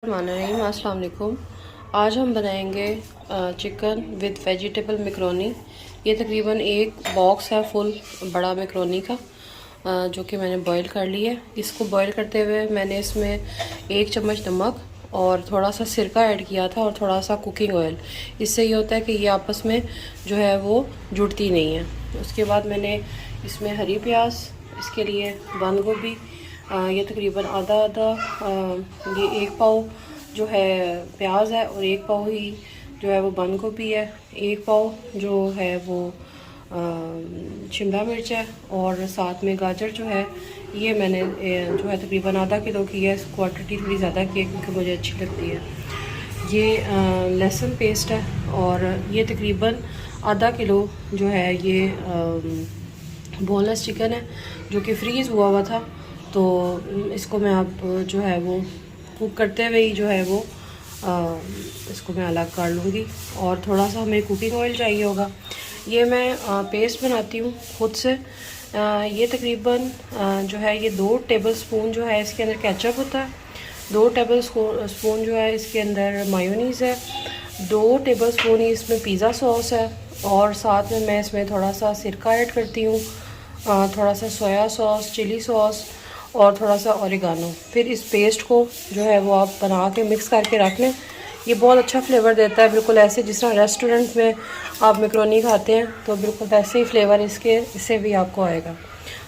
अस्सलाम वालेकुम। आज हम बनाएंगे चिकन विद वेजिटेबल मैकरोनी। ये तकरीबन एक बॉक्स है फुल बड़ा मैकरोनी का, जो कि मैंने बॉईल कर लिया है। इसको बॉईल करते हुए मैंने इसमें 1 चम्मच नमक और थोड़ा सा सिरका ऐड किया था और थोड़ा सा कुकिंग ऑयल। इससे ये होता है कि ये आपस में जो है वो जुड़ती नहीं है। उसके बाद मैंने इसमें हरी प्याज, इसके लिए बंद गोभी, ये तकरीबन आधा ये 1 पाव जो है प्याज है और 1 पाव ही जो है वो बंद गोभी है। 1 पाव जो है वो शिमला मिर्च है और साथ में गाजर जो है ये मैंने जो है तकरीबन आधा किलो की है। क्वांटिटी थोड़ी ज़्यादा की है क्योंकि मुझे अच्छी लगती है। ये लहसुन पेस्ट है और ये तकरीबन आधा किलो जो है ये बोनलेस चिकन है जो कि फ्रीज़ हुआ हुआ था। तो इसको मैं अब जो है वो कुक करते हुए ही जो है वो इसको मैं अलग कर लूँगी। और थोड़ा सा हमें कुकिंग ऑयल चाहिए होगा। ये मैं पेस्ट बनाती हूँ खुद से। ये तकरीबन जो है ये 2 टेबल स्पून जो है इसके अंदर केचप होता है, 2 टेबल स्पून जो है इसके अंदर मायोनीज़ है, 2 टेबल स्पून ही इसमें पिज़्ज़ा सॉस है और साथ में मैं इसमें थोड़ा सा सिरका ऐड करती हूँ, थोड़ा सा सोया सॉस, चिली सॉस और थोड़ा सा ओरिगानो। फिर इस पेस्ट को जो है वो आप बना के मिक्स करके रख लें। ये बहुत अच्छा फ्लेवर देता है, बिल्कुल ऐसे जिस तरह रेस्टोरेंट में आप मैकरोनी खाते हैं तो बिल्कुल वैसे ही फ्लेवर इससे भी आपको आएगा।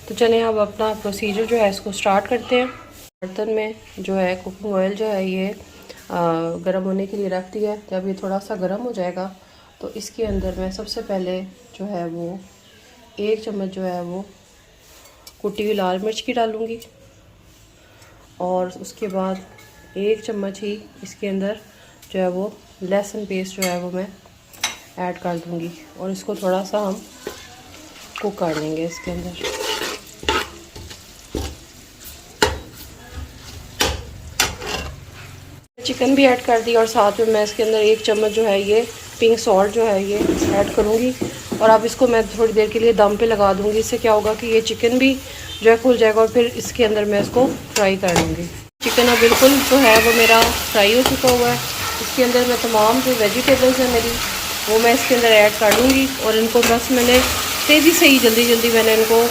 तो चलें अब अपना प्रोसीजर जो है इसको स्टार्ट करते हैं। बर्तन में जो है कुकिंग ऑयल जो है ये गर्म होने के लिए रख दिया है। जब ये थोड़ा सा गर्म हो जाएगा तो इसके अंदर मैं सबसे पहले जो है वो 1 चम्मच जो है वो कुटी हुई लाल मिर्च की डालूँगी और उसके बाद 1 चम्मच ही इसके अंदर जो है वो लहसुन पेस्ट जो है वो मैं ऐड कर दूँगी और इसको थोड़ा सा हम कुक कर लेंगे इसके अंदर। चिकन भी ऐड कर दी और साथ में मैं इसके अंदर 1 चम्मच जो है ये पिंक सॉल्ट जो है ये ऐड करूँगी और अब इसको मैं थोड़ी देर के लिए दम पे लगा दूँगी। इससे क्या होगा कि ये चिकन भी जो है खुल जाएगा और फिर इसके अंदर मैं इसको फ्राई कर लूँगी। चिकन अब बिल्कुल जो है वो मेरा फ्राई हो चुका हुआ है। इसके अंदर मैं तमाम जो वेजिटेबल्स हैं मेरी वो मैं इसके अंदर ऐड कर लूँगी और इनको बस मैंने तेज़ी से ही जल्दी मैंने इनको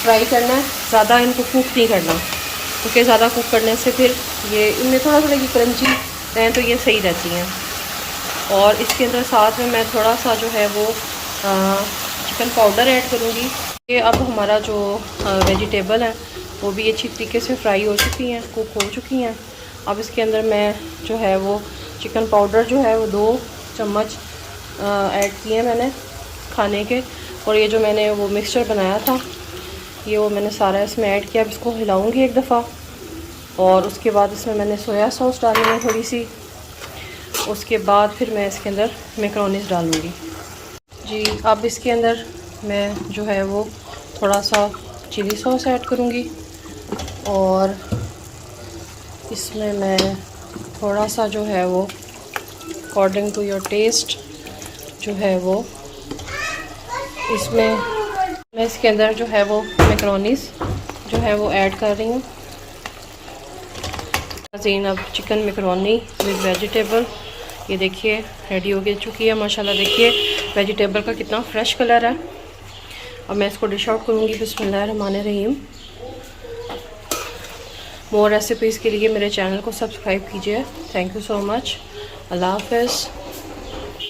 फ्राई करना है। ज़्यादा इनको कुक नहीं करना क्योंकि ज़्यादा कुक करने से फिर ये इनमें थोड़ा की क्रंची रहें तो ये सही रहती हैं। और इसके अंदर साथ में मैं थोड़ा सा जो है वो चिकन पाउडर ऐड करूँगी। ये अब हमारा जो वेजिटेबल है वो भी अच्छी तरीके से फ्राई हो चुकी हैं, कुक हो चुकी हैं। अब इसके अंदर मैं जो है वो चिकन पाउडर जो है वो 2 चम्मच ऐड किए हैं मैंने खाने के। और ये जो मैंने वो मिक्सचर बनाया था ये वो मैंने सारा इसमें ऐड किया। अब इसको हिलाऊंगी एक दफ़ा और उसके बाद इसमें मैंने सोया सॉस डाली है थोड़ी सी। उसके बाद फिर मैं इसके अंदर मैकरोनीज़ डालूँगी जी। अब इसके अंदर मैं जो है वो थोड़ा सा चिली सॉस ऐड करूँगी और इसमें मैं थोड़ा सा जो है वो अकॉर्डिंग टू योर टेस्ट जो है वो इसमें मैं इसके अंदर जो है वो मैकरोनीज़ जो है वो ऐड कर रही हूँ। अब चिकन मैकरोनी विद वेजिटेबल ये देखिए रेडी हो गई चुकी है माशाल्लाह। देखिए वेजिटेबल का कितना फ्रेश कलर है। अब मैं इसको डिश आउट करूँगी। बिस्मिल्लाहिर्रहमानिर्रहीम। मोर रेसिपीज़ के लिए मेरे चैनल को सब्सक्राइब कीजिए। Thank you so much. अल्लाह हाफ़िज़।